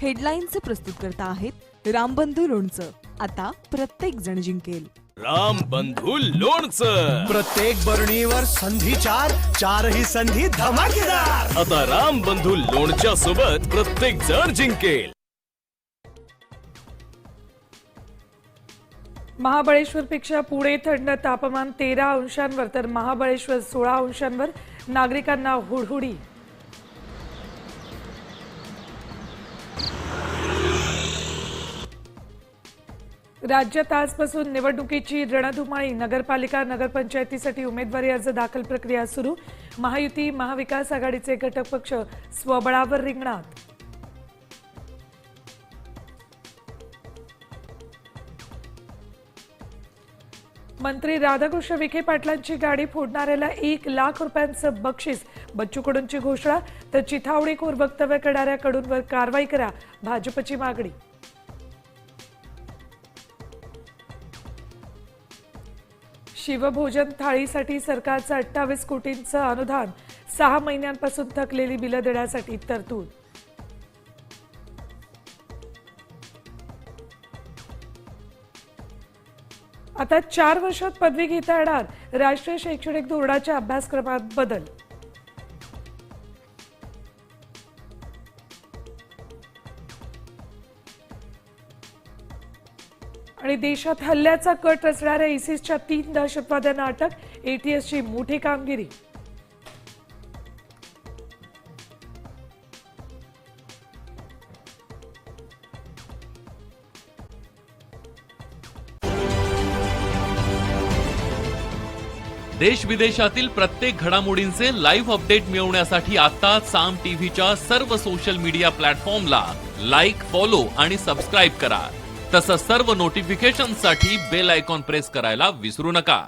हेडलाईनचे प्रस्तुत करता आहेत रामबंधू लोणचं. आता प्रत्येक जण जिंकेल. रामबंधू लोणचं. प्रत्येक बरणीवर संधी चार, चारही संधी धमाकेदार. आता रामबंधू लोणच्या सोबत प्रत्येक जण जिंकेल. महाबळेश्वरपेक्षा पुणे थंड, तापमान 13 अंशांवर तर महाबळेश्वर 16 अंशांवर. नागरिकांना हुडहुडी. राज्यात आजपासून निवडणुकीची रणधुमाळी. नगरपालिका नगरपंचायतीसाठी उमेदवारी अर्ज दाखल प्रक्रिया सुरू. महायुती महाविकास आघाडीचे घटक पक्ष स्वबळावर रिंगणात. मंत्री राधाकृष्ण विखे पाटलांची गाडी फोडणाऱ्याला 1 लाख रुपयांचं बक्षीस. बच्चू कडूंची घोषणा. तर चिथावणीखोर वक्तव्य करणाऱ्याकडून कारवाई करा, भाजपची मागणी. शिवभोजन थाळीसाठी सरकारचं 28 कोटींचं अनुदान. 6 महिन्यांपासून थकलेली बिलं देण्यासाठी तरतूद. आता 4 वर्षात पदवी घेता येणार. राष्ट्रीय शैक्षणिक धोरणाच्या अभ्यासक्रमात बदल. आणि देशात हल्ल्याचा कट रचणाऱ्या इसिसच्या 3 दहशतवाद्यांना अटक. एटीएसची मोठी कामगिरी. देश विदेशातील प्रत्येक घडामोडींचे लाईव्ह अपडेट मिळवण्यासाठी आता साम टीव्हीच्या सर्व सोशल मीडिया प्लॅटफॉर्मला लाईक, फॉलो आणि सबस्क्राईब करा. तसंच सर्व नोटिफिकेशनसाठी बेल आयकॉन प्रेस करायला विसरू नका.